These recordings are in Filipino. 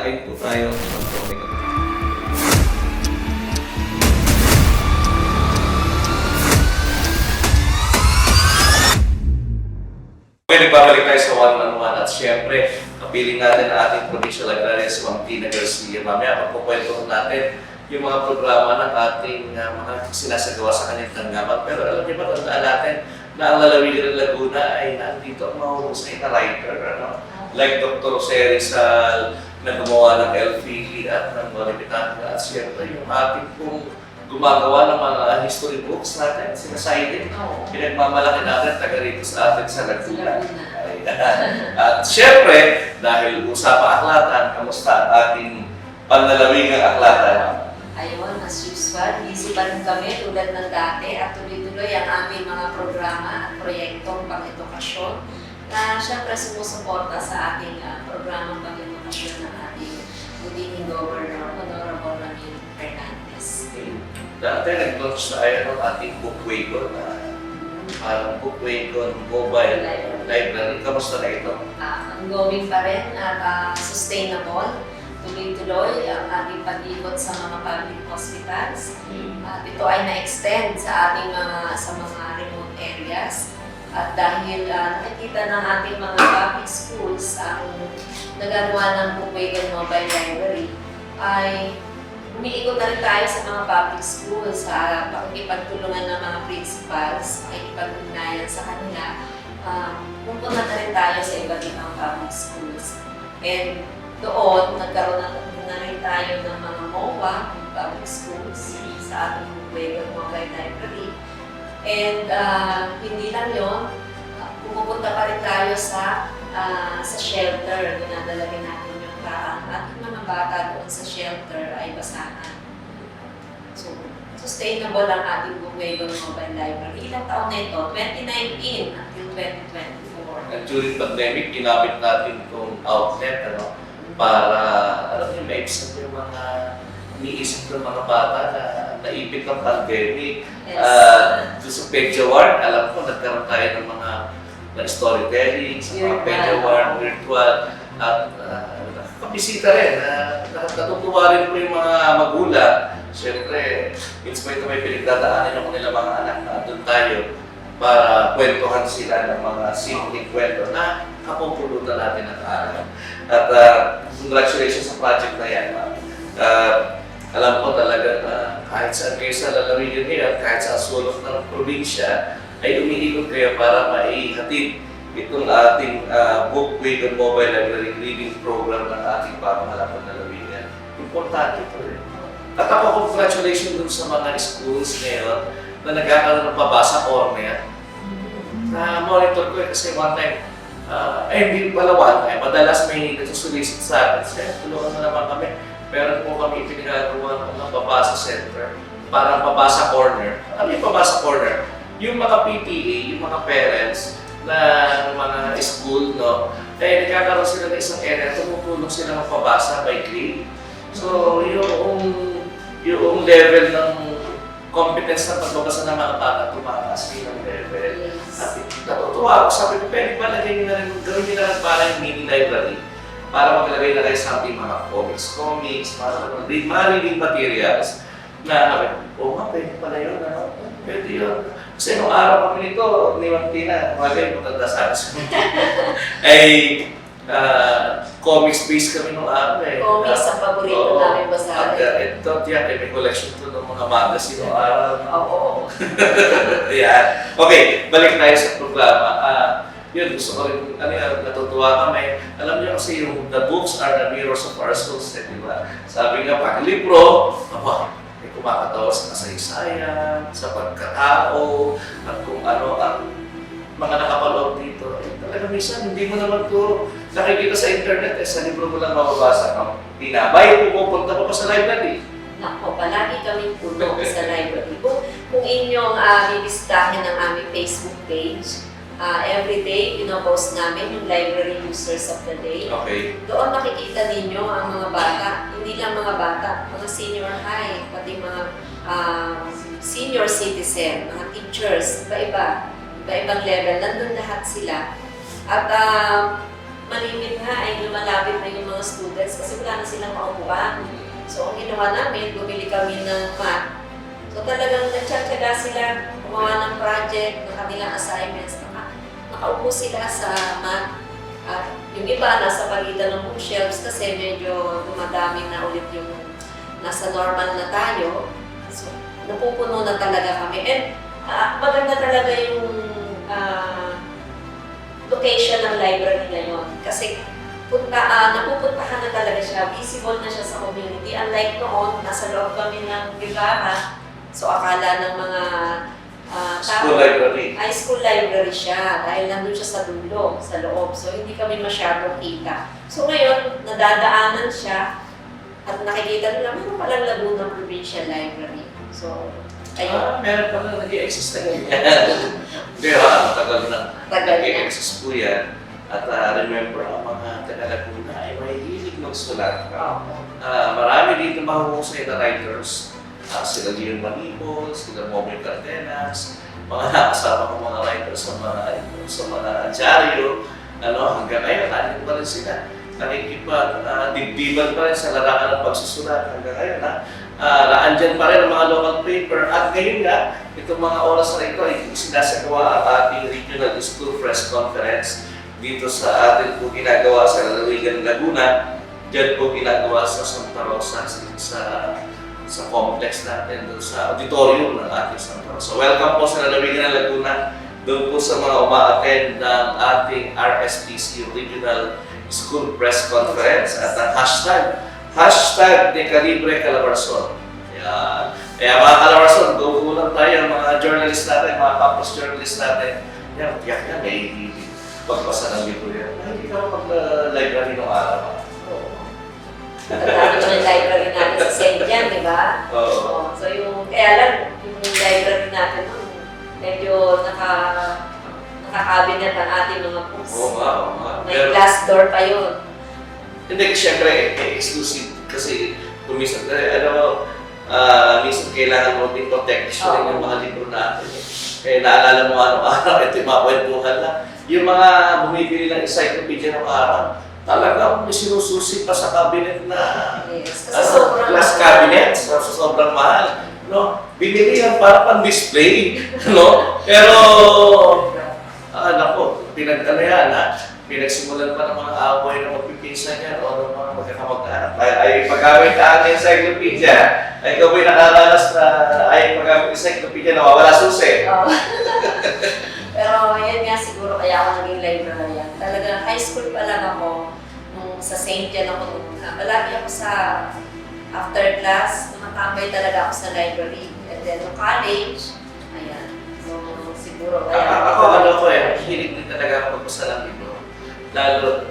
kain po tayo. Okay, nagbabalik tayo sa one-on-one at syempre, kapiling natin ang ating provincial librarian si Ma'am Tina Garcia. Mamaya, pagpupwento natin yung mga programa ng ating mga sinasagawa sa kanyang tanggapan. Pero alam niyo ba, tandaan natin na ang lalawigan ng Laguna ay nandito ang mahusay na writer. Like Dr. Jose Rizal, na gumawa ng LPE at ng Maripitana. At syempre, yung ating pong gumagawa ng mga history books natin, sinasayin. Pinagmamalaki natin taga rito sa atin sa Laguna. At syempre, dahil usapang aklatan, kamusta ang ating panlalawigang aklatan? Ayun, as usual, busy pa rin kami tulad ng dati at tuloy-tuloy ang aming mga programa at proyektong pang-edukasyon na syempre sumusuporta sa ating programang pang-edukasyon ng ating Budining Governor, Honorable Ramil Fernandez. Dati nag-launch tayo ng ating Bookwagon na parang Bookwagon Mobile Library. Kamusta na ito? Ongoing pa rin at sustainable. Tuloy-tuloy ang ating pag-ikot sa mga public hospitals. At ito ay na-extend sa ating mga remote areas. At dahil nakikita ng ating mga public schools ang nagagawa ng Bookwagon Mobile Library, ay umiikot na rin tayo sa mga public schools sa pakikipagtulungan ng mga principals, pakikipag-ugnayan sa kanila. Pupunta na rin tayo sa iba't ibang public schools. And doon, nagkaroon na rin tayo ng mga MOA, public schools, sa ating Bookwagon Mobile Library. And hindi lang yun, pumupunta pa rin tayo sa shelter. Dinadala rin natin yung parang ating mga bata doon sa shelter ay basahan. So, sustainable ang ating Bookwagon Mobile Library. Ilang taon na ito? 2019 until 2024. And during pandemic, ginamit natin itong outlet para, alam niyo, maibsan yung mga iniisip ng mga bata na naipit ng pandemic. Yes. Sa Pejaward, alam ko, nagkaroon tayo ng mga storytelling, sa mga Pejaward, virtual, at nakakabisita rin. Natutuwa rin po yung mga magulang. Siyempre, in spite na may pinagdadaanan yung kanilang mga anak na doon tayo para kwentuhan sila ng mga simpleng kwento na kapupulutan natin ang araw. At congratulations sa project na yan, ma'am. Alam ko talaga na kahit saan kayo sa lalawigan niyo at kahit sa sulok ng probinsya, ay umiikot kayo para maihatid itong ating Bookwagon Mobile Library Reading Program ng ating pamahalaan na lalawigan. Importante ito rin. At ako, congratulations dun sa mga schools ngayon na nagkakaroon ng pabasa corner. Na-monitor ko kasi one time, hindi pala one time, madalas may nagsusulisit sa akin. Kaya tulungan na naman kami. Meron po kami pinagagawa ng pabasa center, parang pabasa corner. Ano yung pabasa corner? Yung mga PTA, yung mga parents na mga school, no? Eh, nagkakaroon sila ng isang area, tumutulong sila ng pabasa by grade. So, yung level ng competence na pagbabasa ng mga bata, tumakas yung level. At natutuwa ako, sabi ko, pwede ba gawin nyo na rin parang mini library para maglagay na kayo sa ating mga comics, mga reading materials na, nga, pwede pala yun, pwede yun. Kasi nung araw kami nito, ni Ma'am Tina, mga ganyan matanda sa akin. Ay, comics-based kami nung araw eh. Comics ang paborito namin basahin. Ito, may collection to ng mga magazine nung araw. Oo. Yeah. Okay, balik tayo sa programa. Yun, gusto ko rin, natutuwa kami. Alam niyo kasi yung the books are the mirrors of our souls, di ba? Sabi nga, pag libro, may kumakatawa sa kasaysayan, sa pagkatao, at kung ano ang mga nakapaloob dito. Talaga minsan, hindi mo naman ito nakikita sa internet, sa libro mo lang mababasa. Tinabay, pupunta pa sa library. Nako, palagi kaming tulong sa library. Kung inyong bibisitahin ang aming Facebook page, every day, pinopost namin yung library users of the day. Okay. Doon makikita ninyo ang mga bata, hindi lang mga bata, mga senior high, pati mga senior citizen, mga teachers, iba-ibang level, nandun lahat sila. At malimit nga ay lumalapit na yung mga students kasi wala na silang maupuan. So, ang ginawa namin, bumili kami ng mat. So, talagang nagtsatsaga sila, gumawa ng project, ng kanilang assignments. Nakaupo sila sa mat. At yung iba, nasa pagitan ng bookshelves kasi medyo dumadami na ulit yung nasa normal na tayo. So, napupuno na talaga kami. And maganda talaga yung location ng library ngayon. Kasi napupuntahan na talaga siya, visible na siya sa community. Unlike noon, nasa loob kami ng Guevara, so akala ng mga School library. high school library siya dahil nandun siya sa dulo, sa loob. So hindi kami masyadong kita. So ngayon, nadadaanan siya at nakikita nila, meron palang Laguna Provincial Library. So, ayun. Meron pala nag-i-exist na ganyan. Pero matagal na nag-i-exist po yan. At remember, ang mga taga-Laguna ay mahihilig magsulat. Marami dito mahuhusay na writers. Sila Leon Manipol, sila Momoy Cardenas, mga nakasama ng mga writers sa mga dyaryo. Hanggang ngayon, nanin pa rin sila. Nakikipag-dibdiban pa rin sa larangan ng pagsusulat. Hanggang ngayon, naandyan pa rin ang mga local paper. At ngayon nga, itong mga oras na ito ay sinasagawa ang ating Regional School Press Conference dito sa atin po ginagawa sa Lalawigan, Laguna. Diyan po ginagawa sa Santa Rosa, sa complex natin, sa auditorium ng ating Santa Rosa. So welcome po sa Lalawigan ng Laguna, doon po sa mga uma-attend ng ating RSPC Regional School Press Conference at ang hashtag de Calibre Calabarzon. Kaya mga Calabarzon, go lang tayo, mga journalist natin, mga campus journalist natin. Tiyak yan, may pagbasa ng libro yan. Hindi ka mag-library ng araw. Matatabi ko yung library natin sa St. John, di ba? Oo. So kaya lang, yung library natin, medyo nakakabinet ang ating mga books. Oo nga. May glass door pa yun. Hindi, siyempre, exclusive kasi minsan kailangan mo din protection yung mga libro natin. Kaya naalala mo araw-araw, ito yung mga kwentuhan lang. Yung mga bumibili ng encyclopedia ng araw, talagang may sinususi pa sa cabinet na glass cabinet, sobrang mahal. Binili yan para pang-display. Pero, pinagsimulan pa ng mga away na magpipinsan yan o ng mga magkakamag-anak. Ay paggamit ka ang encyclopedia, ay ikaw ba'y nakaranas na ay paggamit ng encyclopedia na wala susi. Pero yan nga siguro kaya ako naging librarian. Talaga high school pa lang ako, nung sa St. John ako nung palagi ako sa after class, nakatambay talaga ako sa library. And then nung college, ayan. So siguro kaya ako hilig din talaga ako magbasa ng libro. Lalo,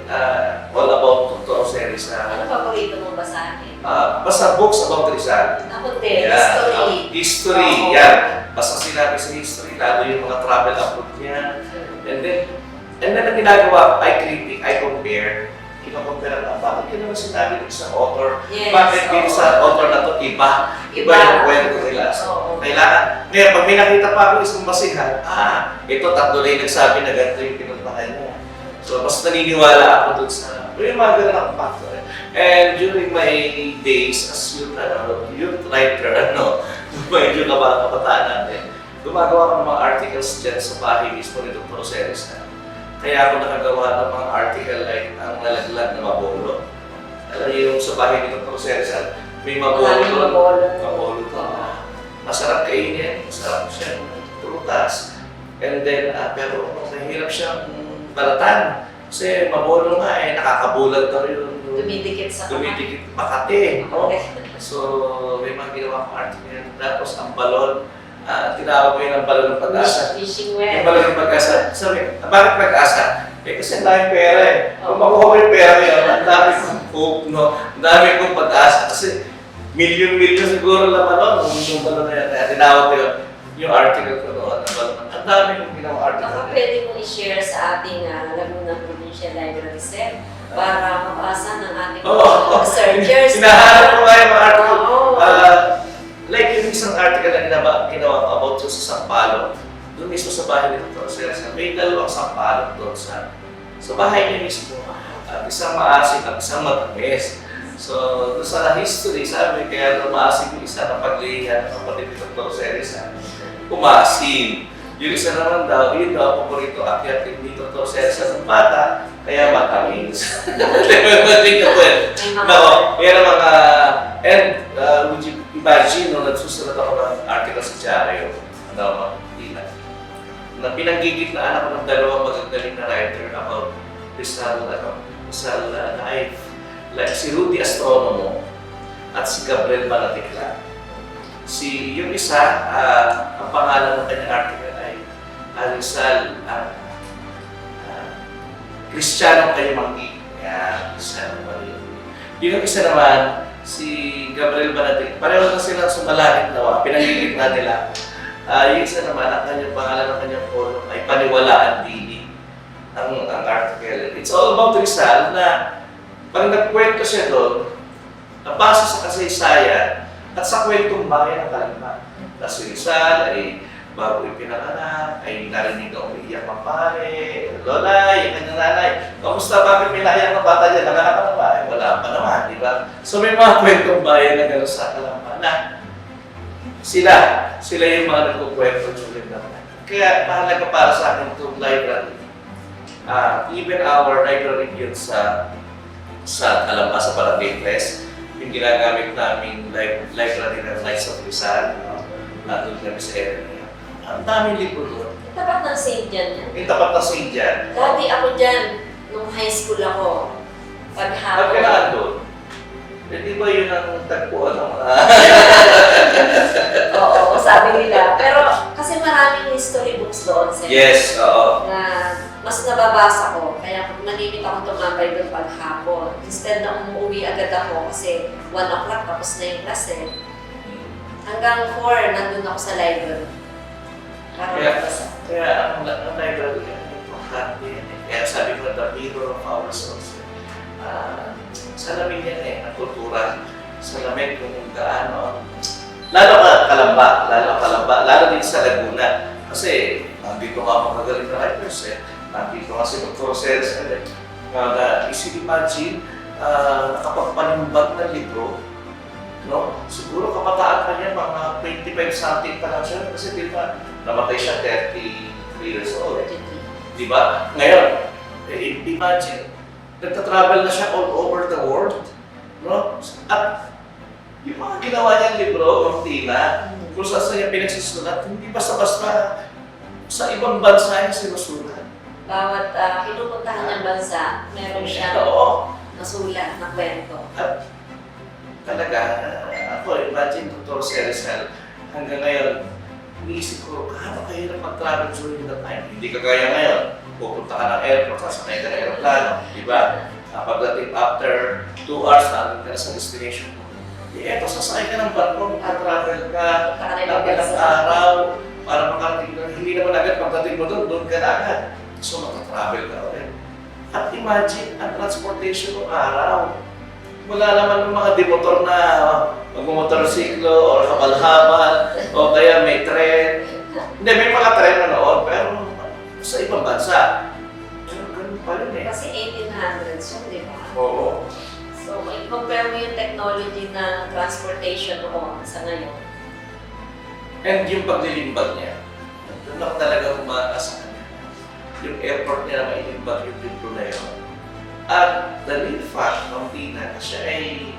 all about Dr. Series na... Ano paborito mong basahin? Basta books about Rizal. Ako din, history. History, yan. Basta sinabi sa history, lalo yung mga travel abroad niya. And then ang ginagawa, I critique, I compare. Kino-compare na, bakit yun naman sinabi ng isang author? Yes, Bakit dito sa author na to, iba yung kwento nila. So, kailangan, ngayon, pag may nakita pa ako isang basihan, ito tatlo na yung nagsabi na ganito yung pinuntahan niya. So, mas naniniwala ako dun sa, yung mga ganun ang factor. And during my days as youth writer, medyo kabataan natin, gumagawa ko ng mga articles dyan sa bahay mismo ni Dr. Series. Kaya ako nakagawa ng mga article like ang nalaglag na mabolo. Alam niyo yung sa bahay ni Dr. Series, may mabolo. Mabolo to. Masarap kainin, masarap siya prutas. And then, pero mahirap siyang balatan. Kasi mabolo nga nakakabulag daw yun. Dumidikit sa Makati. So, may mga ginawa kong article. Tapos ang balon, tinawag ko yun ang balon ng pag-asa. Fishing Yung well. balon ng pag-asa. Sabi, bakit pag-asa? Kasi ang daming pera Kung makuha ko yung pera yun, ang dami kong hope, ang dami kong pag-asa. Kasi milyon-milyon siguro laman nun, yung balon na yan. Tinawag ko yun, yung article ko noon. Ang dami kong ginawa article. Baka pwede mo i-share sa ating Laguna Provincial Library Set para mabasa ng ating mga researchers. Hinahanap ko nga yung mga article. Like yung isang article na ginawa about sa Sampalo, doon mismo sa bahay ni Dr. Sersa, may dalawang Sampalo doon sa bahay niya mismo. isang maasim at isang matamis. So, doon sa history, sabi kaya maasim yung isa na paglihan ng kapatid ni Dr. Seresa, umasim. Yung isa naman daw, yun daw, paborito akyat ni Dr. Seresa ng bata, kaya matamis. May mga... No, yan ang mga, and would you imagine, nung nagsusulat ako ng article sa Diaryo, na pinanggigitnaan ako ng dalawang magagaling na writer about Rizal life. Like si Rudy Astronomo at si Gabriel Banaticla. Yung isa, ang pangalan ng kanyang article ay Rizal Cristiano Kayumanggi. Yan, Cristiano Kayumanggi. Yung isa naman, si Gabriel Banaticla. Pareho na silang sumalahit na pinanggigitnaan nila. Yung isa naman, ang kanyang pangalan ng kanyang column ay Paniwalaan Dili. Ang article. It's all about Rizal na pag nagkwento siya doon, nabasa sa kasaysayan at sa kwentong bayan ng Kalamba. Kasi Rizal ay bago ipinanganak, ay narinig na umiiyak ng pare, Lolay, yung kanyang nanay. Kamusta, bakit may naiyak ng bata dyan? Nanganak ka na ba? Eh, wala pa naman, di ba? So may mga kwentong bayan na gano'n sa Kalamba na sila yung mga nagkukwento during that time. Kaya mahalaga para sa akin itong library. Even our library yun sa Kalamba, sa Barangay Press, yung ginagamit namin library ng Knights of Rizal, doon kami sa area. Ang daming libro doon. Tapat ng St. John yan. Yung tapat na St. John. Dati ako dyan, nung high school ako, paghapon. Ba't ka na doon? Hindi ba yun ang tagpuan ng mga... Oo, sabi nila. Pero kasi maraming history books doon, sir. Yes, oo. Na mas nababasa ko. Kaya nalimit ako tumambay doon paghapon. Instead na umuwi agad ako kasi 1 o'clock tapos na yung class eh. Hanggang 4, nandun ako sa library. Para magbasa. Kaya ang library yan, importante yan eh. Kaya sabi ko, the mirror of our souls. Salamin yan eh, ang kultura. Salamin kung gaano. Lalo Kalamba, din sa Laguna. Kasi nandito nga magagaling na writers eh. Nandito nga si Dr. Seresa eh. Easy imagine, nakapagpanimbag ng libro, no? Siguro kabataan pa niya, mga 25 something pa lang siya. Kasi di ba, namatay siya 33 years old. Di ba? Ngayon, imagine, nagtatravel na siya all over the world, no? At yung mga ginawa niyang libro, Cortina, kung saan niya pinagsusulat, hindi basta-basta sa ibang bansa niya sinusulat. Bawat pinupuntahan niyang bansa, meron siyang nasulat na kwento. At talaga, ako, imagine Dr. Seresa, hanggang ngayon, iniisip ko, gaano kahirap mag-travel during that time? Hindi kagaya ngayon. Pupunta ka ng airport, sasakay ka ng aeroplano, di ba? Pagdating after 2 hours, nandun ka na sa destination mo. Eto, sasakay ka ng barko, mag-travel ka, ng ilang araw, para makarating doon. Hindi naman agad pagdating mo doon ka na agad. So, mag-travel ka ulit. At imagine, ang transportation ng araw. Wala naman ng mga demotor na magmumotorsiklo o habal-habal, o kaya may tren. Hindi, may mga tren na noon, pero sa ibang bansa. Pero ganun pa rin eh. Kasi 1800s yun, di ba? Oo. So, i-compare mo yung technology ng transportation noon sa ngayon. And yung paglilimbag niya, doon ako talaga umaasa sa kanya. Yung effort niya na mailimbag yung libro na yun. At the real fact ng Tina na siya ay,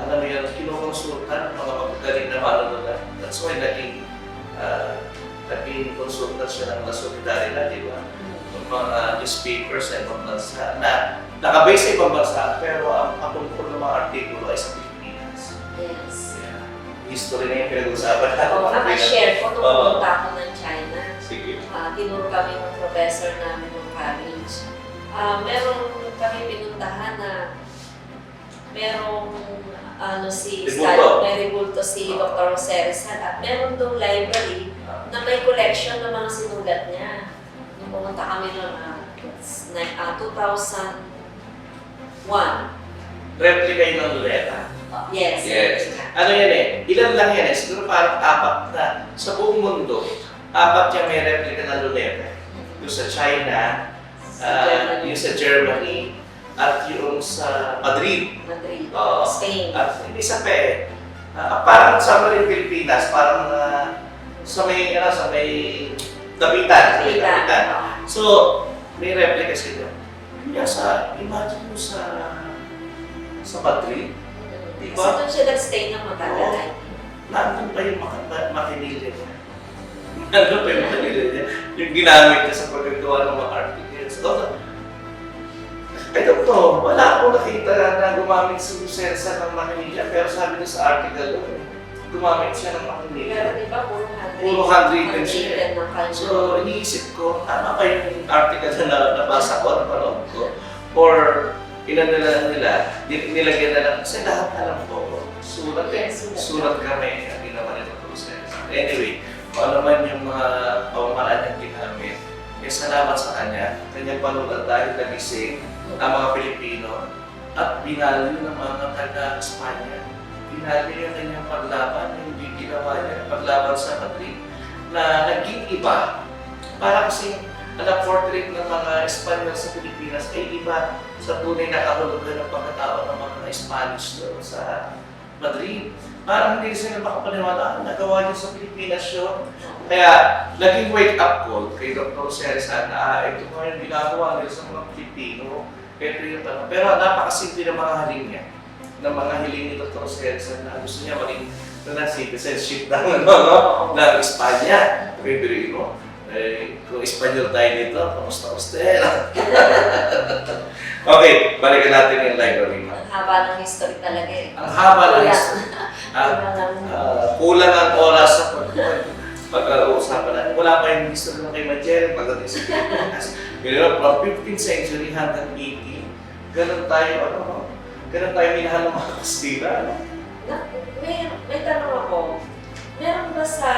alam mo yun, kinukonsultan ng mga magagaling na manunulat. That's why naging konsultan siya ng La Solidaridad, di ba? Ng mga newspapers sa ibang bansa na nakabase sa ibang bansa, pero ang tungkol ng mga artikulo ay sa Pilipinas. Yes. Yeah. History na yung pinag-usapan natin. Oo, share ko nung pumunta ako ng China. Sige. Tinuro kami ng professor namin ng college. Meron kami pinuntahan na merong si Scott Mary Bulto, si Dr. Seresa, at meron doong library na may collection ng mga sinulat niya. Nung pumunta kami noon, 2001. Replica yun ng Loretta. Yes. Ano yan eh? Ilan lang yan eh? Siguro parang 4 na. Sa buong mundo, 4 yung may replica ng Loretta. Yung sa China, yung sa Germany, at yung sa Madrid. Madrid, Oo. Spain. At hindi sa PE. Parang sa rin Pilipinas, parang sa may Dapitan. Dapitan. So, may replica sila. Kaya imagine mo sa Madrid, di Kasi ba? doon siya nag-stay ng matagal. Oo. Nandun pa yung makinili niya. Nandun pa yung makinili niya. Yung ginamit niya sa pagkagawa ng mga articles. I don't know, wala akong nakita na gumamit si Lucenza ng makinilya, pero sabi niya sa article doon, gumamit siya ng Pero makinilya. di ba, puro Puro handwritten siya. handwritten ng kanya. So, iniisip ko, tama ba yung article na nabasa ko, napanood ko? Or nilagyan na lang, kasi lahat alam ko, sulat sulat kami, ang ginawa nito Lucenza. Anyway, kung ano man yung mga pamamaraan niyang ginamit, salamat sa kanya, kanyang panulat dahil nagising ang mga Pilipino at binalo ng mga taga-Espanya. Binalo yung kanyang paglaban, yung ginawa niya, paglaban sa Madrid, na naging iba. Para kasi ang portrait ng mga Espanyol sa Pilipinas ay iba sa tunay na kahulugan ng pagkatao ng mga Spanish doon sa Madrid. Parang hindi sila makapaniwala, nagawa niya sa Pilipinas yun. Kaya, naging wake-up call kay Dr. Cerizan na ito nga yung ginagawa nila sa mga Pilipino. Ito yung tanong. Pero napakasimple ng mga hiling niya. Ng mga hiling ni Dr. Cerizan na gusto niya maging citizenship ng Espanya. Pwede mo. Kung Espanyol tayo dito, kamusta-musta Okay, balikan natin yung library mo. Ang haba ng history talaga eh. Ang haba ng history. Kulang ang oras sa pag-uusapan natin. Wala pa yung history ng kay Magellan pagdating sa Pilipinas. Pero from 15th century hanggang 18, ganun tayo minahal ng mga Kastila. May tanong ako, meron ba sa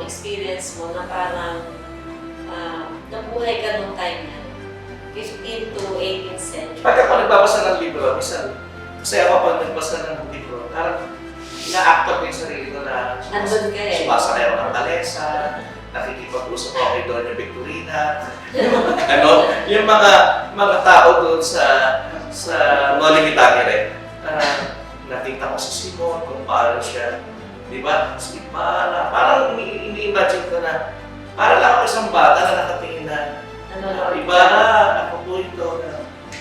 experience mo na parang nabuhay ka nung time na 15 to 18th century? Pagka pa nagbabasa ng libro, minsan, kasi ako pag nagbasa ng libro, parang ina-actor ko yung sarili ko na Nandun ka eh. sumasakay ako ng kalesa, nakikipag-usap ako kay Doña Victorina, yung mga tao doon sa Noli Me Tangere. Nakita ko si Simon, kung paano siya, di ba? Parang ini-imagine ko na, para lang ako isang bata na nakatingin na, Ibarra, ako po ito.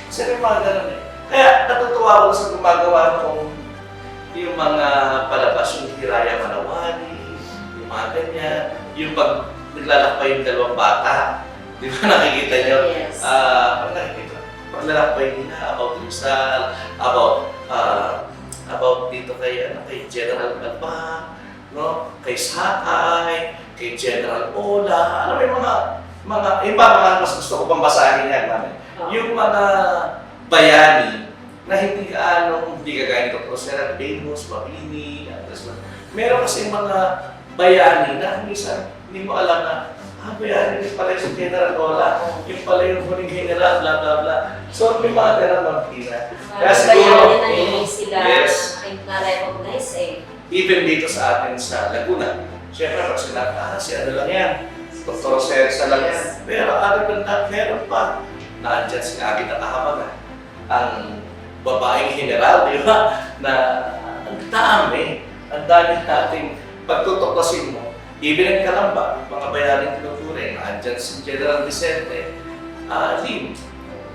Kasi may mga ganun eh. Kaya natutuwa ako sa gumagawa kong yung mga palabas, yung Hiraya Manawari, yung mga ganyan, yung pag naglalakbay yung dalawang bata. Di ba nakikita niyo? Yes. Pag nakikita, paglalakbay nila about Rizal, about dito kay General Alba, no? Kay Sakay, kay General Ola, alam mo yung mga mas gusto ko pang basahin yan namin. Yung mga bayani na hindi kagaya nito, Rosera, Benos, Mabini, meron kasi mga bayani na minsan hindi mo alam na bayani yung pala yung General Ola, yung pala yung huling general, bla bla bla. So may mga ganang magpina. Kaya siguro, na hindi sila na-recognize eh. Even dito sa atin sa Laguna, siyempre pag sinabi, si ano lang yan, Dr. Cerizan lang yan. Pero other than that, meron pa. Nandiyan si Agit at Ahabaga. Ang babaeng general, di ba? Na ang dami nating pagtutuklasin mo. Even in Calamba, mga bayaring tinuturing, nandiyan si General Vicente Lim.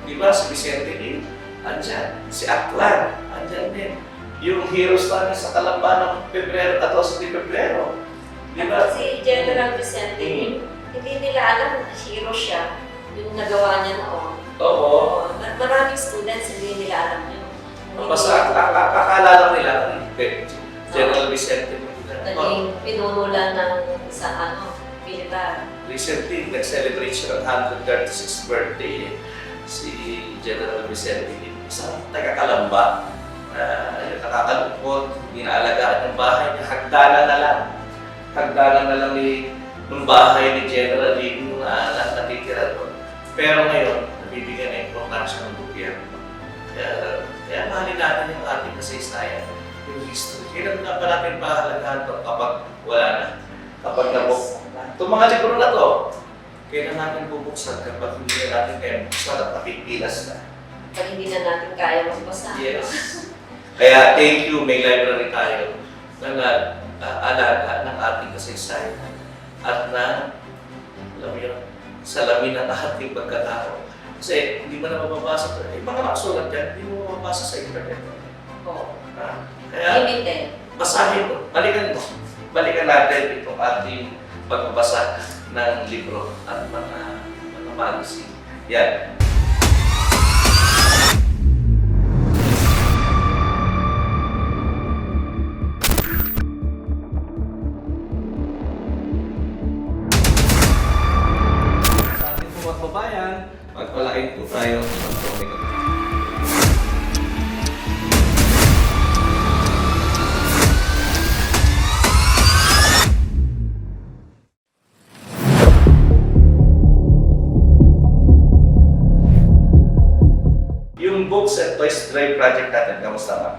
Di ba? Si Vicente Lim, andyan. Si Aklan, andyan din. Yung heroes namin sa Calamba ng Pebrero, 14 de Pebrero. Di ba? Si General Vicente Lim, hindi nila alam na hero siya, yung nagawa niya noon. Oo. Maraming students hindi nila alam yun. Basta akala lang nila, General Vicente. Naging pinunulan ng sa militar. Recently, nag-celebrate siya ng 136th birthday si General Vicente. Isang taga-Calamba. Nakakalungkot, hindi naalagaan ng bahay niya, hagdanan na lang ng bahay ni General Lee yung natitira doon. Pero ngayon, nabibigyan na importansya ng gobyerno. Kaya mahalin natin yung ating kasaysayan, yung history. Kailan na pa natin pahalagahan ito kapag wala na, kapag nabok na. Itong mga libro na to, kailan natin bubuksan kapag hindi na natin kaya buksan at napipilas na. Pag hindi na natin kaya magbasa. Yes. Kaya thank you, may library tayo na alaga ng ating kasaysayan at na, alam mo yun, salamin ng ating pagkatao. Kasi hindi mo na mababasa ito. Yung mga nakasulat dyan, hindi mo mababasa sa internet. Oo. Kaya, Limited. basahin mo. Balikan mo. Balikan natin itong ating pagbabasa ng libro at mga magazine. Yan. Sa ating po mga kababayan, magpalain po tayo ng comic. Yung Books and Toys Drive project natin, kamusta ba?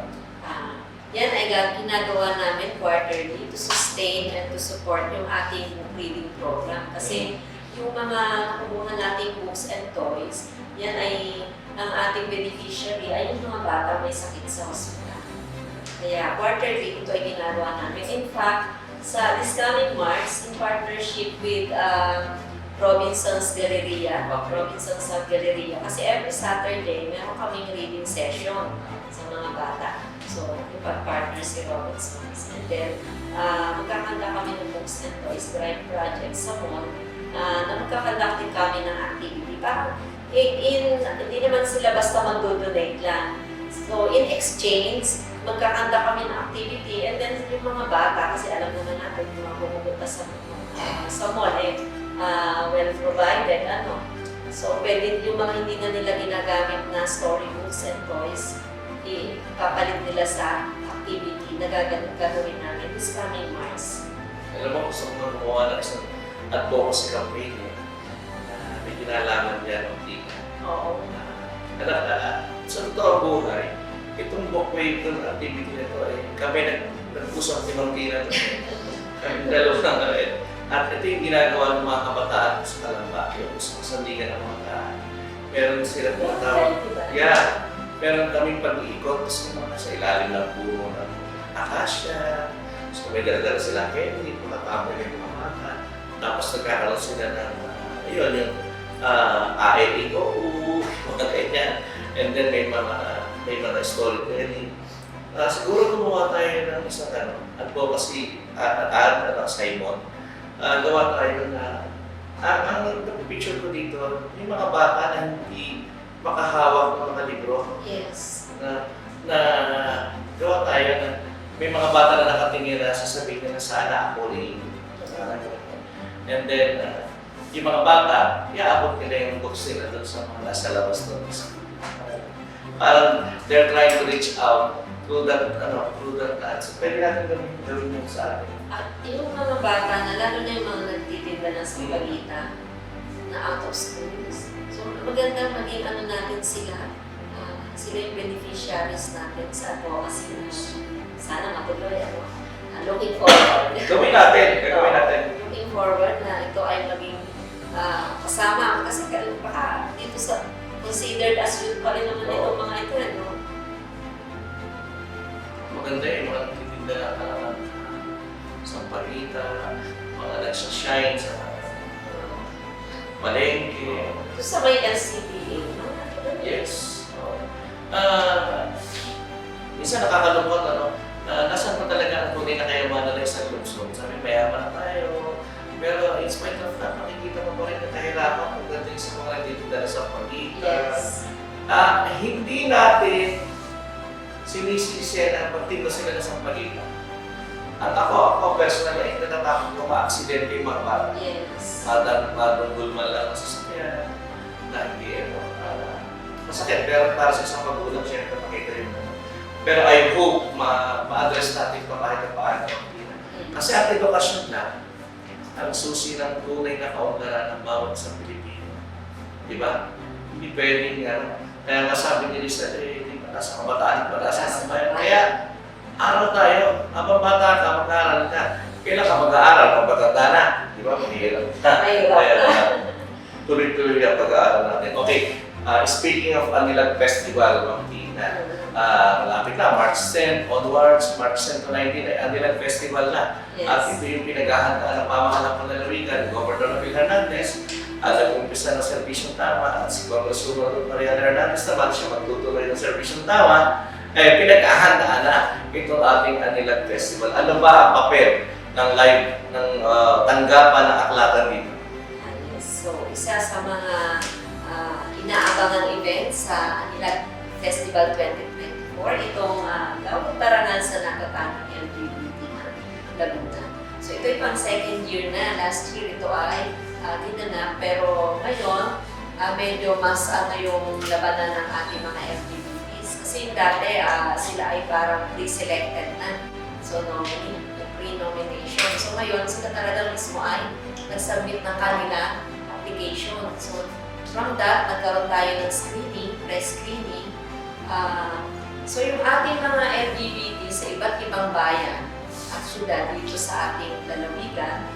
Yan ay ginagawa namin quarterly to sustain and to support yung ating reading program. Kasi yung mga nakukuha nating books and toys, yan ay ang ating beneficiary ay yung mga bata may sakit sa hospital. Kaya quarterly ito ay ginagawa namin. In fact, sa this coming March, in partnership with Robinson's Galleria, kasi every Saturday, meron kaming reading session sa mga bata. So, ipag-partner si Robinson's. And then, magkakanda kami ng Books and Toys Drive Project sa mall na magkakandak din kami ng activity. Parang, hindi naman sila basta mag-donate lang. So, in exchange, magkakanda kami ng activity. And then, yung mga bata, kasi alam naman natin, yung mga pumupunta sa mall, well provided, So, pwede yung mga hindi na nila ginagamit na storybooks and toys, ipapalit nila sa activity na gagawin namin this coming March. Alam mo, gusto ko gumawa ng isang advocacy campaign may kinalaman dyan ng tika. Oo. Sa totoong buhay, itong bookway activity na ito ay kami nag-usap ni Martina. Kami dalawa ng at ito yung ginagawa ng mga kabataan sa Kalamba, yung sa sandigan ng mga kabataan. Meron sila tinatawag. Yeah. Meron kaming pag-iikot kasi sa ilalim ng puno ng akasya. So may dala-dala sila candy, pagkatapos yung mga mata. Tapos nagkakaroon sila ng, yung AEO, mga ganyan. And then may mga storytelling. Siguro gumawa tayo ng isang advocacy Simon. Gawa tayo na ang picture ko dito, yung mga bata na hindi makahawak ng mga libro. Yes. Na gawa tayo na may mga bata na nakatingin na sasabihin na sana ako rin. And then, yung mga bata, iaabot nila yung books nila doon sa mga nasa labas doon. Parang they're trying to reach out through that. So, pwede natin gawin yung sa atin. At yung mga bata na, lalo na yung mga nagtitinda ng sabalita na out of schools. So, magandang maging natin sila. Sila yung beneficiaries natin sa advocacy na sana matuloy. Looking forward. Gawin natin. Looking forward na ito ay maging kasama. Kasi baka dito sa considered as youth pa rin naman itong mga ito. Maganda yung mga nagtitinda na sa palita, mga nagsashine sa palengke. Ito sa may LCBA, no? Yes. Isa nakakalungkot, nasaan pa talaga ang tunay na kayamanan ng isang lungsod? Sabi, mayaman na tayo. Pero in spite of that, makikita mo pa rin na kahirapan pagdating sa mga nagtitinda sa palita. Yes. Hindi natin sinisisi na pagtinda sila sa palita. At ako personally, natatakot ko ma-aksidente yung mga bata. Yes. Madunggol man lang sa sasakyan, na hindi masakit. Pero para sa isang magulang, siyempre makita yun. Pero I hope ma-address natin pa kahit paano. Kasi ang edukasyon na, ang susi ng tunay na kaunlaran ng bawat isang Pilipino. Di ba? Hindi pwedeng kaya nga sabi ni Lisa, di ba, nasa kabataan, pag-asa ng bayan. Kaya, araw tayo, habang bata ka, mag-aaral ka. Kailan ka mag-aaral, pag matanda na. Di ba? Mahirap na. Mahirap na. tuloy-tuloy ang pag-aaral natin. Okay, speaking of Anilag Festival, Ma'am Tina, malapit na, March 10 onwards, March 10 to 19 ay Anilag Festival na. At Yes. ito yung pinaghahandaan ng pamahalang panlalawigan, Governor Abel Hernandez, at nag-umpisa ng serbisyong tama, at si Congresswoman Mariana Hernandez naman siya magtutuloy ng serbisyong tama, pinaghahandaan na itong ating Anilag Festival. Ano ba ang papel ng live, ng tanggapan ng aklatan dito? Yes. So, isa sa mga inaabangan events sa Anilag Festival 2024, itong gawang parangal sa nakatanang LGBT na Laguna. So, ito yung pang second year na. Last year ito ay dinanap, pero ngayon, medyo mas yung labanan ng ating mga LGBTs. Kasi yung dati, sila ay parang pre-selected na. So, nominee, pre-nomination. So, ngayon, sila talaga mismo ay nag-submit ng kanilang application. So, from that, nagkaroon tayo ng screening, pre-screening. So, yung ating mga LGBT sa iba't ibang bayan at syudad dito sa ating lalawigan,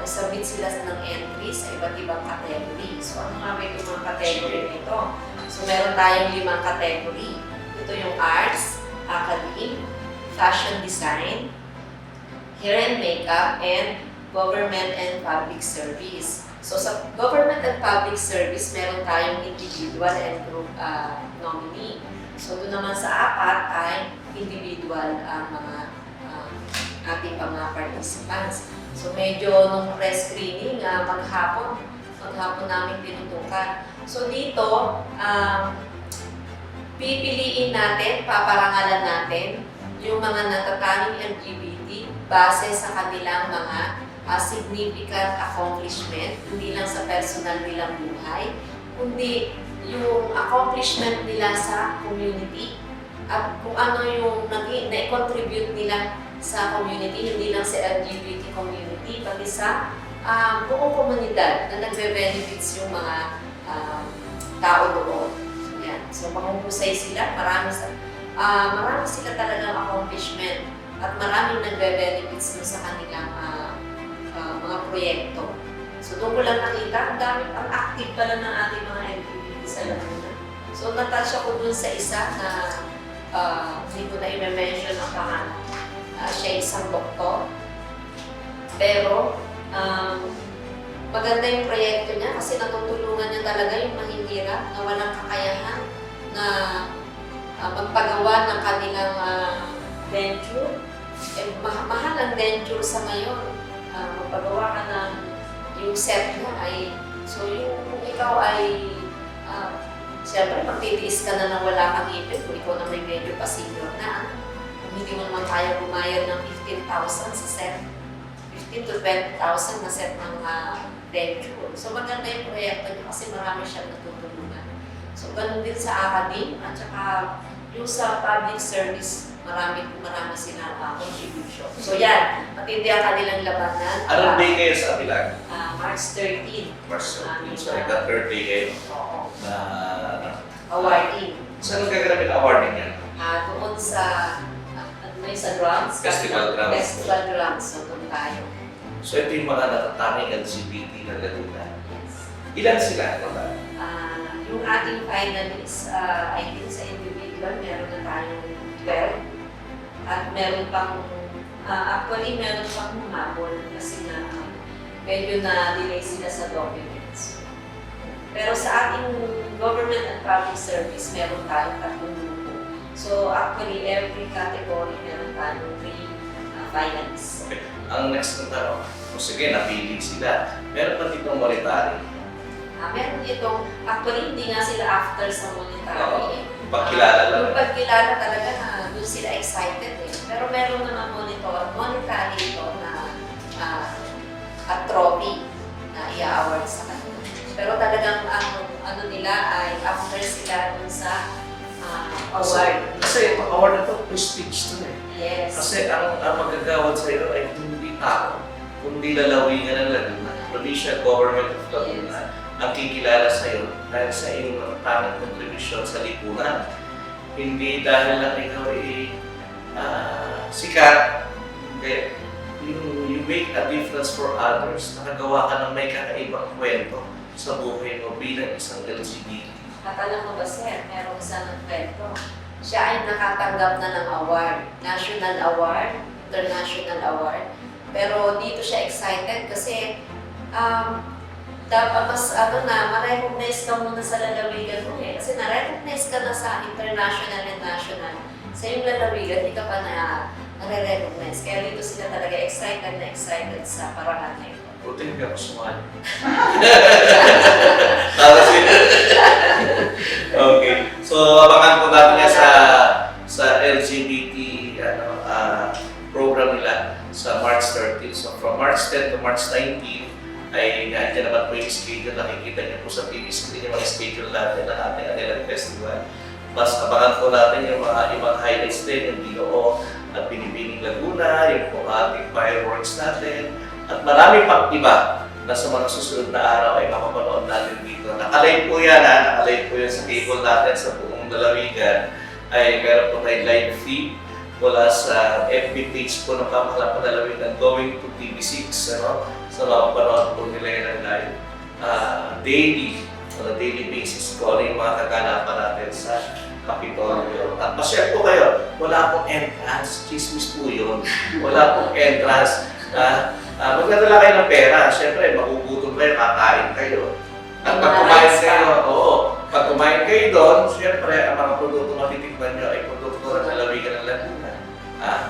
nag-submit sila ng entry sa iba't ibang category. So, ano nga ba itong mga category na ito? So, meron tayong 5 category. Ito yung arts, academic, fashion design, hair and makeup, and government and public service. So, sa government and public service, meron tayong individual and group nominee. So, doon naman sa 4 ay individual ang mga ating mga participants. So, medyo nung pre-screening, maghapon namin tinutukan. So, dito, pipiliin natin, paparangalan natin yung mga natatanging LGBT base sa kanilang mga significant accomplishment, hindi lang sa personal nilang buhay, kundi yung accomplishment nila sa community at kung ano yung na-contribute nila sa community, hindi lang sa LGBT community, pati sa buong komunidad na nagbe-benefits yung mga tao doon. Yan. So, mahuhusay sila, marami sila talagang accomplishment at maraming nagbe-benefits dun sa kanilang mga proyekto. So, doon ko lang nakita, ang active pala ng ating mga LGBT sa Laguna. So, natouch ako dun sa isa na hindi ko na i-mention ang pangalan. Siya isang doktor. Pero, maganda yung proyekto niya kasi natutulungan niya talaga yung mahihirap na walang kakayahan na magpagawa ng kanilang venture. Mahal ang venture sa ngayon. Magpagawa ka ng yung set niya ay, so yung kung ikaw ay, siyempre magtitiis ka na nang wala kang ipin, kung ikaw na may medyo pa-senior na, kung hindi mo naman kaya bumayad ng 15,000 sa set, 15 to 20,000 na set ng venture. So maganda yung proyekto niya kasi marami siyang natutulungan. So ganun din sa academe at saka yung sa public service, marami silang contribution. So yan, matindi ang kanilang labanan. Anong day kayo sa Anilag? March 13. March 13, so ika-third day kayo Oo. na Awarding. saan gaganapin ang awarding yan? Doon sa, sa grounds. Festival grounds. Festival grounds. So doon tayo. So ito yung mga natatanging LGBT na Laguna. Yes. Ilan sila? Diba? Yung ating finalists, I think sa individual, meron na tayong 12. At meron pang, actually meron pang humabol kasi na medyo na-delay sila sa documents. Pero sa ating government and public service, meron tayong 3 grupo. So actually, every category meron tayong 3 finalists. Okay. Ang next na tanong, kung sige, napili sila, meron pa ditong monetary. Meron itong, actually hindi nga sila after sa monetary. Pagkilala lang. Yung pagkilala talaga na doon sila excited eh. Pero meron naman monetary ito na trophy na i-award sa kanila. Pero talagang ano nila ay after sila dun sa award. Kasi award na ito, prestige to eh. Yes. Kasi ang magagawad sa iyo ay hindi tao, kundi lalawigan ng Laguna. Provincial Government of Laguna ang kikilala sa iyo dahil sa iyong tamang kontribusyon sa lipunan. Hindi dahil lang ikaw ay sikat, hindi. You make a difference for others. Nakagawa ka ng may kakaibang kwento sa buhay mo bilang isang LGBT? At alam mo ba, sir, merong isang nagkwento. Siya ay nakatanggap na ng award. National award, international award. Pero dito siya excited kasi dapat mas ma-recognize ka muna sa lalawigan mo eh. Kasi na-recognize ka na sa international and national. Sa yung lalawigan, hindi ka pa na-recognize. Kaya dito sila talaga excited sa paraan na ito. Buti hindi ako sumali. Para sila. Okay. So, abangan po natin yan sa LGBT program nila sa March 13. So, from March 10 to March 19, ay nandiyan naman po yung schedule. Nakikita niyo po sa TV screen yung mga schedule natin ng ating Anilang Festival. Mas abangan po natin yung mga ibang highlights din, yung DOO at Binibining Laguna, yung po ating fireworks natin, at marami pang iba na sa mga susunod na araw ay makapanood natin dito. Nakalive po yan, nakalive po yan sa cable natin sa buong lalawigan. Ay meron po tayong live feed mula sa FB page po ng Pamahalaan Panlalawigan going to TV6. So makapanood po nila yan ng live daily, on a daily basis po yung mga kaganapan natin sa Kapitolyo. At pa-share po kayo, wala pong entrance, chismis po yun. Wala pong entrance. Magdadala kayo ng pera, syempre magugutom kayo, kakain kayo. At pag kumain kayo, pag kumain kayo doon, syempre ang mga produkto matitikman nyo ay produkto ng lalawigan ng Laguna.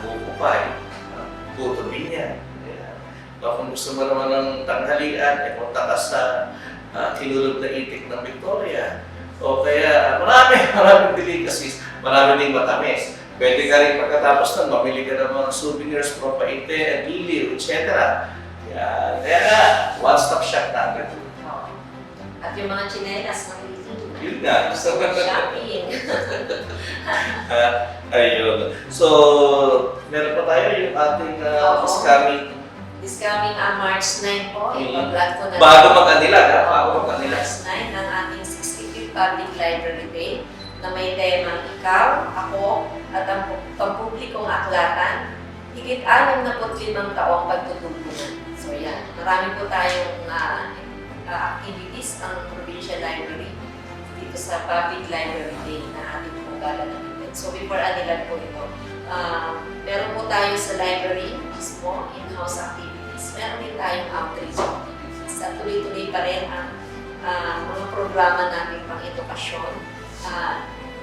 Bukupay, puto binya. Kung gusto mo naman ng tanghalian, ay punta ka sa Kinulog na Itik ng Victoria. O kaya maraming delicacies, marami ding matamis. Pwede ka rin pagkatapos nun, mamili ka ng mga souvenirs from Paite, Iliw, etc. Kaya one-stop shop natin. At yung mga tsinelas ng Yun nga. shopping. Ayun. So, meron pa tayo yung ating This coming March 9 po, ipag-vlog ko na bago mag-Manila. March 9 ng ating 65th Public Library Day na may temang ikaw, ako, at ang pampublikong aklatan, higit 65 taong pagtutugunan. So yan, marami po tayong activities ang Provincial Library dito sa Public Library Day na ating pong gagalangin. So before Anilan po ito, meron po tayo sa library mismo, in-house activities. Meron din tayong outreach activities. At tuloy-tuloy pa rin ang mga programa namin pang edukasyon.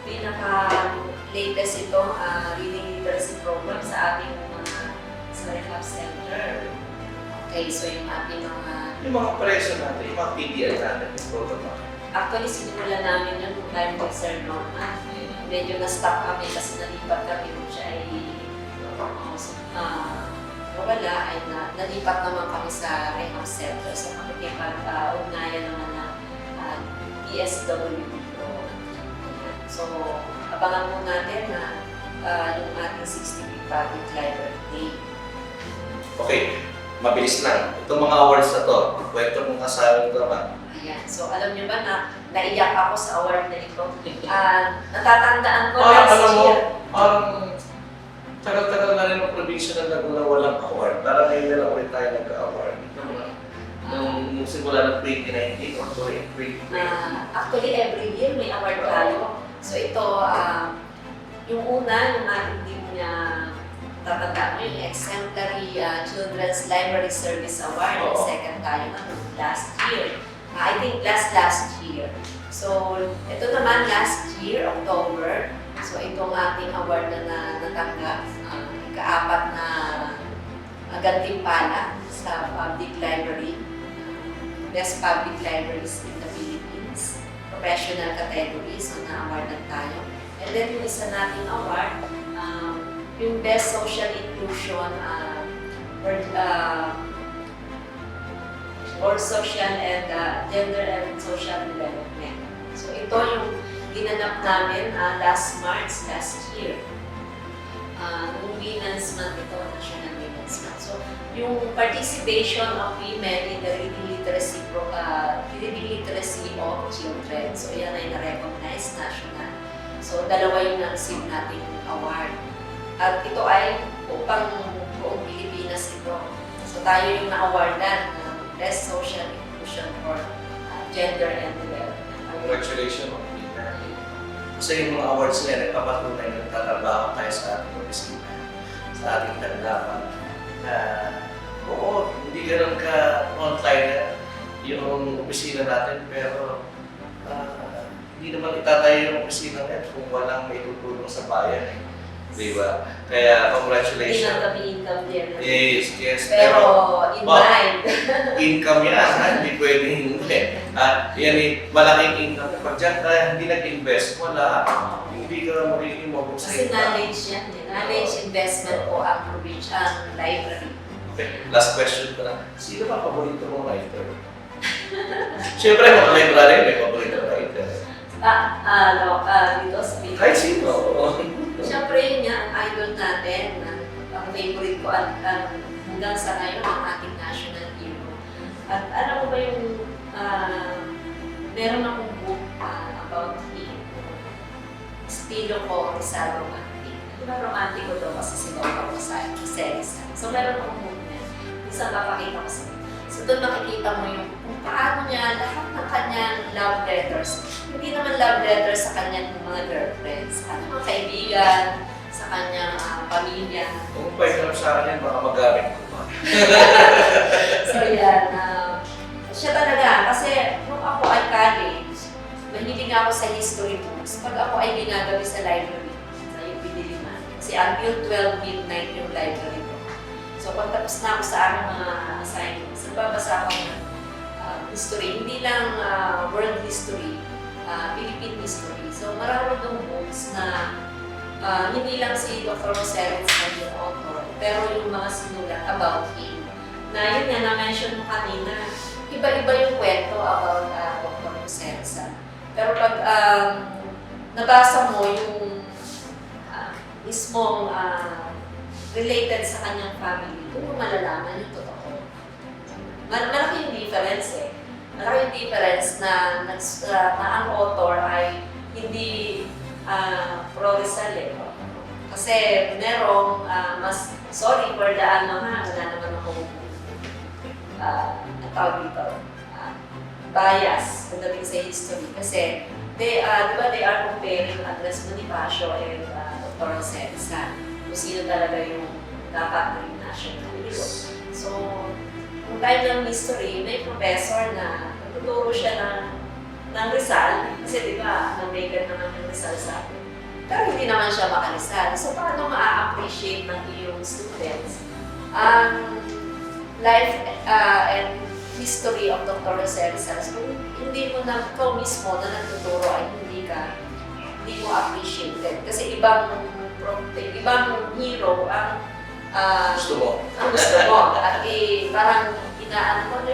Pinaka-latest ito, reading literacy program sa ating sa rehab center. Okay, so yung ating mga... Yung mga preso natin, yung mga PDL natin, yung program. Actually, sinimula namin yun kung tayo kay Sir Norman. Medyo na-stop kami kasi nalipat kami kung siya ay nawala, ay nalipat naman kami sa rehab center. So, makikipag-ugnayan naman ng PSW. So, abangan mo natin na yung ating 65th Public Library Day. Okay, mabilis lang. Itong mga awards na to, kwento mong kasama ito naman. Ayan. So, alam niyo ba na naiyak ako sa award na ito? Natatandaan ko Alam last mo, year. Tagal-tagal na rin ang probinsya ng Laguna walang award. Parang ngayon na lang ulit tayo nagka-award. Nung simula ng 2019 or 2020. Actually, every year may award tayo. So ito, yung una, yung ating din niya tatandaan mo, yung Exemplary Children's Library Service Award. Oo. Second tayo na last year. I think last year. So, ito naman last year, October. So, itong ating award na natanggap, ika-4 na gantimpala sa public library. Best Public Libraries in the Philippines. Professional category, so na-awardan tayo. And then yung isa nating award, yung Best Social Inclusion or Social and Gender and Social Development. So ito yung ginanap namin last March, last year. Noong Women's Month ito, National Women's Month. So yung participation of women in the reading literacy of children. So yan ay na-recognize national. So dalawa yung na-receive nating award. At ito ay upang buong Pilipinas ito. So tayo yung na-awardan ng Best Social Inclusion for gender and development. Congratulations, Ma'am Tina. Kasi yung mga awards nila, nagpapatunay na nagtatrabaho tayo sa ating opisina, sa ating tanggapan. Na, oo, hindi ganun ka online na yung opisina natin, pero hindi naman itatayo yung opisina ngayon kung walang may tutulong sa bayan. Di ba? Kaya, Hindi lang congratulations. kami income generation. Yes. Pero in mind. Income yan, ha? Hindi pwedeng hindi. Yan malaking income. Pag dyan ka hindi nag-invest, wala. Hindi ka magiging mabuk sa Kasi knowledge yan. Knowledge investment po ang provincial library. Okay, last question ko na. Sino ba paborito mong writer? Siyempre, mga library, may paborito writer. Dito sa Pilipinas. Kahit sino. Siyempre yun nga, ang idol natin, ang favorite ko at hanggang sa ngayon ang ating national hero. At alam mo ba yung meron akong book about him. Estilo ko, Rizal Romantic. Diba romantic ko daw kasi sinuha ko sa series. So meron akong book niya. Isang papakita ko sa inyo. So doon makikita mo yung kung paano niya lahat ng kanyang love letters. Hindi naman love letters sa kanyang mga girlfriends, sa kanyang mga kaibigan, sa kanyang pamilya. Kung pa sa akin yan, baka magamit ko pa. So yan, siya talaga. Kasi nung ako ay college, mahilig ako sa history books. Pag ako ay ginagabi sa library, sa UP Diliman. Kasi until 12 midnight yung library ko. So pag tapos na ako sa aking mga assignments, nagbabasa ako ng history. Hindi lang world history, Philippine history. So marami itong books na hindi lang si Dr. Roseres yung author, pero yung mga sinulat about him. Na yun nga, na-mention mo kanina, iba-iba yung kwento about Dr. Roseres. Pero pag nabasa mo yung mismong related sa kanyang family, doon mo malalaman yung totoo. Malaki yung difference eh. Malaki yung difference na ang author ay hindi pro-Rizal eh. Kasi merong mas, sorry for the wala naman akong tawag dito, bias pagdating sa history. Kasi, they are comparing Andres Bonifacio and Dr. Roseres kung sino talaga yung dapat ng national hero. So, kung tayo ng history, may professor na nagtuturo siya ng Rizal, kasi di ba, nang-maker naman yung Rizal sa atin. Pero hindi naman siya maka-Rizal. So, paano ma-appreciate ng iyong students ang life and history of Dr. Roseres kung hindi mo na, ikaw mismo na nagtuturo ay hindi mo appreciated. Kasi ibang hero ang Gusto mo? ang gusto mo. At parang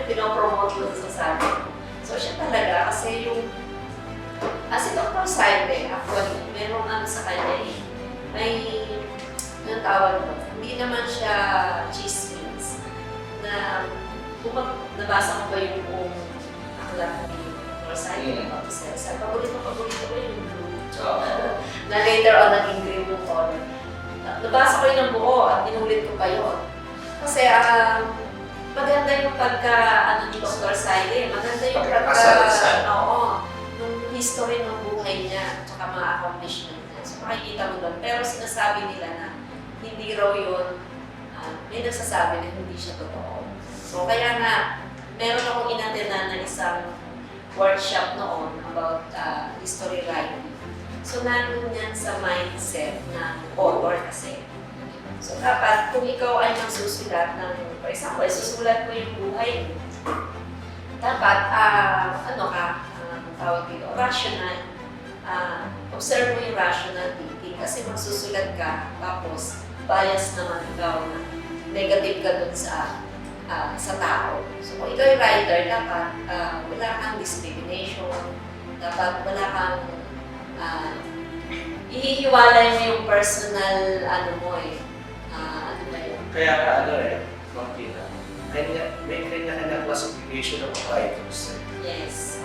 pinopromote mo sa sabi. So siya talaga, kasi si Dr. Saide, actually, merong sa kanya may, anong tawag mo, hindi naman siya chismis. Na, kung nabasa mo ba yung buong aklat ni Dr. Saide, paborito ko yung blue. Na later on, naging green yung color. Nabasa ko yun ng buo at inulit ko pa yun. Kasi maganda yung ni Dr. Saide, maganda yung yung history ng buhay niya at saka mga accomplishment niya. So makikita mo doon. Pero sinasabi nila na hindi raw yun, may nagsasabi na hindi siya totoo. So kaya nga, meron akong inatenan na isang workshop noon about history writing. So, nandun yan sa mindset ng author kasi. So, dapat kung ikaw ay magsusulat ng, for example, susulat mo yung buhay mo, dapat, tawag dito, rational. Observe mo yung rational thinking kasi magsusulat ka, tapos bias naman ikaw na negative ka dun sa tao. So, kung ikaw yung writer, dapat wala kang discrimination, dapat wala kang ihihiwalay mo yung personal, ano ba yun? Kaya Martina, may kanya-kanya classification ng writers. Yes.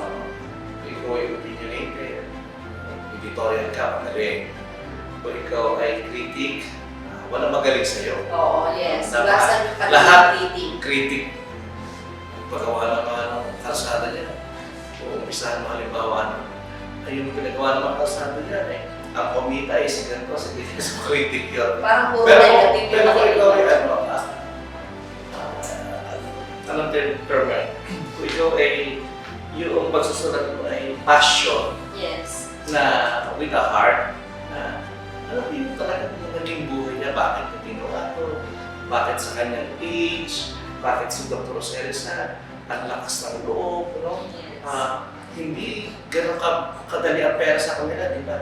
Ikaw ay opinionated, editorial ka, magaling. Kung ikaw ay critic, walang magaling sa'yo. Oo, yes. Lahat, Lahat yung critic. Pagkawa naman ng kalsada niya. Oo, umpisahan mo halimbawa, ay yung pinagawa ng mga kalsado yan eh. Ang komita ay si ganito, si ganito, si critic yun. Parang puro Pero negative pero kung ikaw ay nakikita. anong term yan? Kung ikaw ay, yung pagsusulat mo ay passion Yes. na with a heart, na alam mo talaga kung naging buhay niya, bakit niya ginawa to, bakit sa kanyang age, bakit si Dr. Roselsa, ang lakas ng loob, no? Yes. Hindi ganun kadali ang pera sa kanila, di ba?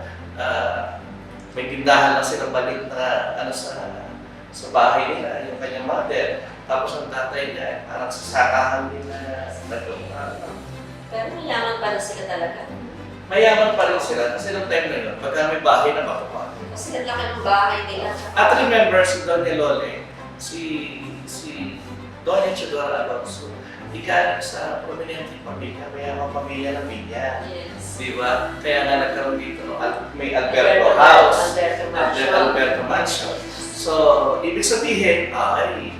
May tindahan lang silang maliit na sa bahay nila, yung kanyang mother. Tapos ang tatay niya, parang sasakahan din na Pero mayaman pala sila talaga. mayaman pa rin sila kasi nung time na yun, pagka may bahay na makukuha. Kasi ang laki ng bahay nila. At remember si Don Lole, si Doña Chidora Alonso, ikalat sa prominente pamilya, mayamang pamilya ng Villa. Yes. Di ba? Kaya nga nagkaroon dito, no? May Alberto House, Alberto Mansion. Mansion. So, ibig sabihin, ay,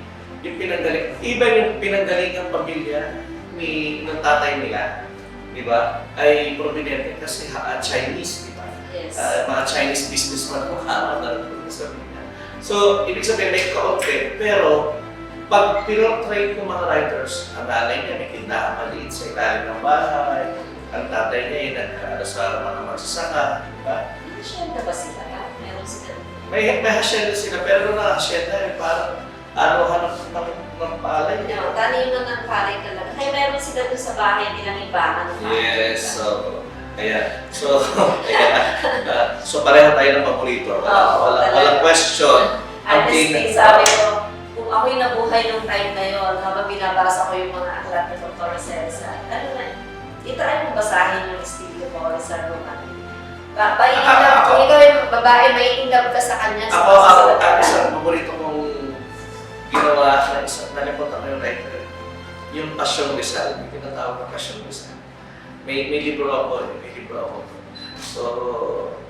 yung yung pinanggalingang pamilya ng tatay nila, di ba, ay prominente kasi Chinese, di ba? Yes. Mga Chinese businessman mo sabihin niya. So, ibig sabihin may kaunti, pero pag pinortray ng mga writers, ang nanay niya may tindahan maliit sa ilalim ng bahay, ang tatay niya ay nagkaano sa mga magsasaka, di ba? Hacienda ba sila? Meron sila. May hacienda sila, pero nung hacienda ay parang hanap ng palay. No, taniman ng palay talaga. Kaya meron sila doon sa bahay nilang ibahan ng palay. Yes, so pareho tayo ng paborito. Walang question. Honestly, sabi ko, kung ako'y nabuhay nung time na yon, habang binabasa ko yung mga aklat ni Dr. Roselsa, ano na, itry mo basahin yung estilo ko sa Roman. Kung ikaw yung babae, may indab ka sa kanya. Ako, ang isang paborito kong ginawa na isang nalimutan ko yung writer, yung Passion Rizal, yung tinatawag na Passion Rizal. May libro ako. So,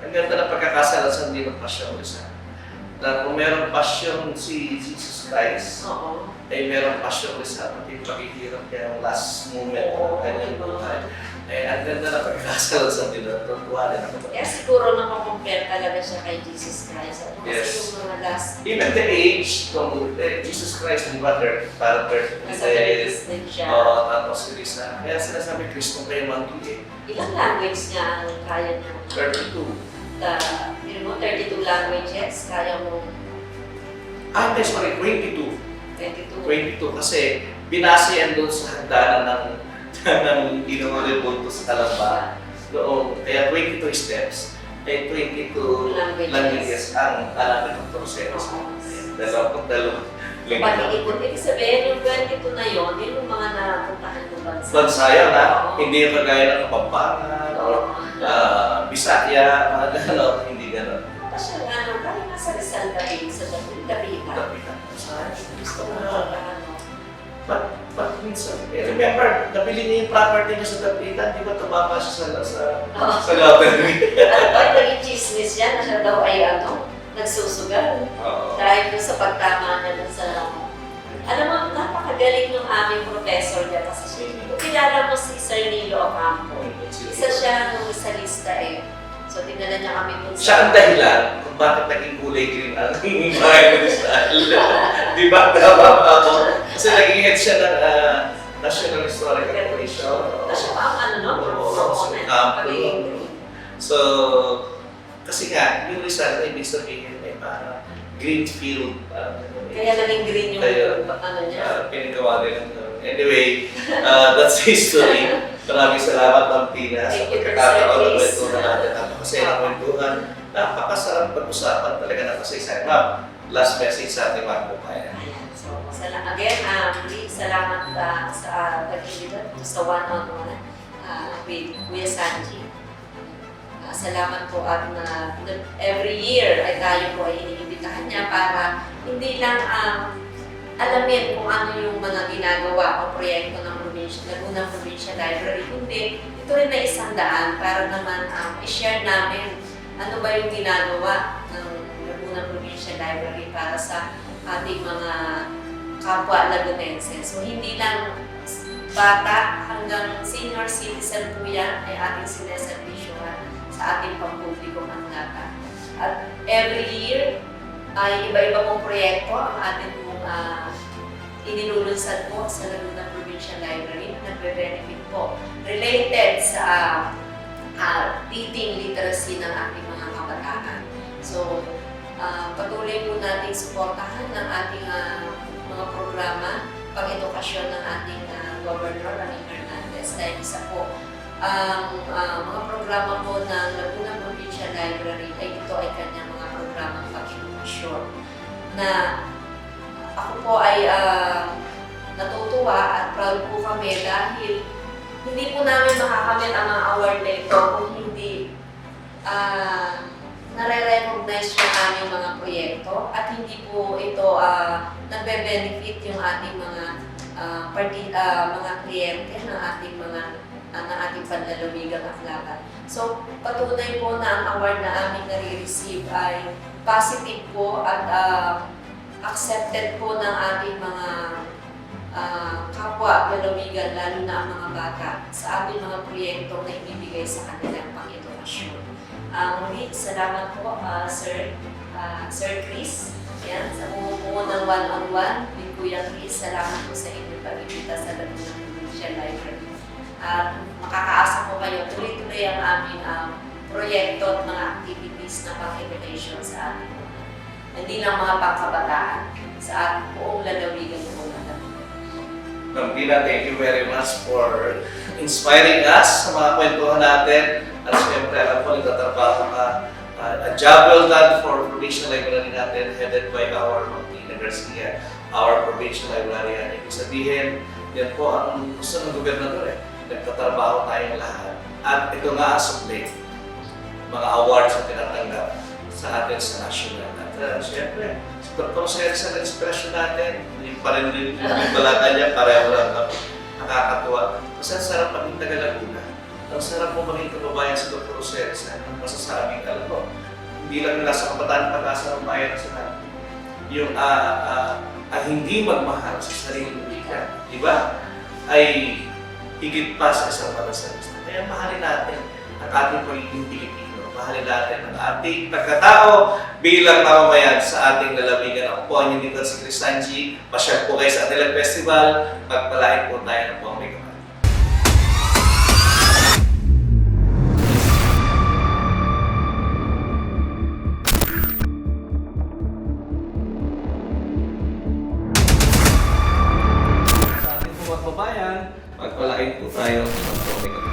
ang ganda ng pagkakasalan sa hindi ng Passion Rizal. Na kung merong passion si Jesus Christ, Oo. ay merong passion Rizal, pati paghihirap niya yung last moment ng kanyang buhay. Eh, ang ganda ng pagkakasalan sa hindi na tutuwa rin ako. Kaya siguro nakakompare talaga siya kay Jesus Christ. Ano Yes. kasi yung mga last, Even the age, kung Jesus Christ, di ba, parang 30 nasa days, 30s din siya. tapos si Risa. Kaya sinasabi, Kristo kayo manggi Ilang language niya ang kaya niya? 32. 32 languages, kaya mo Hindi, sorry, 22. 22. 22 kasi binase yan doon sa hagdanan ng Ginoo Rebulto sa Kalamba. Doon, kaya 22 steps, 22 languages ang alam ng Dr. Roselsa. Dalawang Pag-iikot, ibig sabihin yung 22 na yun, yun yung mga napuntahan ng bansa. bansa yan, ha? Oo. Hindi yung kagaya ng Kapampangan, o Bisaya, mga gano'n, hindi gano'n. Kasi ano, kaya nga sa Rizal David, sa Dapitan. Gusto ko na But minsan, remember, nabili niya yung property niya sa Dapitan, di ba tumama siya sa lottery? Ano ba, naging chismis yan na siya daw ay nagsusugal. Dahil doon sa pagtama niya dun sa... Alam mo, napakagaling ng aming professor niya kasi kilala mo si Sir Nilo Ocampo. Isa siya nung sa lista eh. So, dinala niya kami dun sa... Siya ang dahilan kung bakit naging kulay green ang bahay ng Rizal. Di ba? Tama ako. Kasi naging head siya ng National Historical Commission. Siya pa ang ano, no? So, kasi nga, yung Rizal ay ibig sabihin ay parang green field. Kaya naging green yung ano niya. Pinagawa din. Anyway, that's history. Maraming salamat, Ma'am Tina, sa pagkakataon ng kwentuhan natin. Napakasayang kwentuhan. Napakasarap pag-usapan talaga ng kasaysayan. Ma'am, last message sa ating mga kababayan. So, again, muli, salamat sa pag-ibig sa one-on-one with Kuya Sanji. Salamat po at every year ay tayo po ay iniimbitahan niya para hindi lang alamin kung ano yung mga ginagawa o proyekto ng Laguna Provincial Library, kundi ito rin na isang daan para naman i-share namin ano ba yung ginagawa ng Laguna Provincial Library para sa ating mga kapwa Lagunenses. So hindi lang bata hanggang senior citizen po yan ay ating sineservisyohan sa ating pampublikong anglapan. At every year ay iba-iba pong proyekto ang ating pong inilulunsad po sa Laguna Provincial Library na nagbe-benefit po related sa reading literacy ng ating mga kabataan. So, patuloy po nating suportahan ng ating mga programa pang-edukasyon ng ating Governor Rani Hernandez dahil isa po ang mga programa po ng Laguna Provincial Library ay ito ay kanyang mga programang pag-edukasyon na ako po ay natutuwa at proud po kami dahil hindi po namin makakamit ang mga award na ito kung hindi nare-recognize yung aming mga proyekto at hindi po ito nagbe-benefit yung ating mga mga kliyente ng ating panlalawigang aklapan. So, patunay po na ang award na aming nare-receive ay positive po at accepted po ng ating mga kapwa lalawigan, lalo na ang mga bata, sa ating mga proyekto na ibibigay sa kanilang pang-edukasyon. Muli, salamat po, Sir Chris. Yan, sa bumubuo ng one-on-one, with Kuya Chris, salamat po sa inyong pag-ibita sa Laguna Provincial Library. At makakaasa po kayo, tuloy-tuloy ang aming proyekto at mga activities na pang-education sa ating hindi lang mga pangkabataan, sa ating buong lalawigan po na Ma'am Dina, thank you very much for inspiring us sa mga kwentuhan natin. At siyempre, alam ko, nagtatrabaho ka. A job well done for Provincial Library natin, headed by our Ma'am Dina Garcia, our Provincial Librarian. Ibig sabihin, yan po ang gusto ng gobernador eh. Nagtatrabaho tayong lahat. At ito nga ang sumbit, mga awards na tinatanggap sa atin sa national. At siyempre, sa proseso ng inspirasyon natin, yung parin yung balata niya, pareho lang nakakatuwa. Kasi ang sarap maging taga-Laguna. Ang sarap mo maging kababayan sa Dr. Roseres na masasabing, alam ko, hindi lang nila sa kabataan pag-asa ng bayan sa natin. Yung hindi magmahal sa sariling wika, di ba? Ay higit pa sa isang malasalista. Kaya mahalin natin ang ating pagiging Pilipino. Mahalin natin ang ating pagkatao bilang mamamayan sa ating lalawigan. Ako po ang inyong si Chris Sanji. Pasyal po kayo sa Anilag Festival. Pagpalain po tayo ng buong may kamay. Sa ating mga kababayan, pagpalain po tayo ng buong may kamay.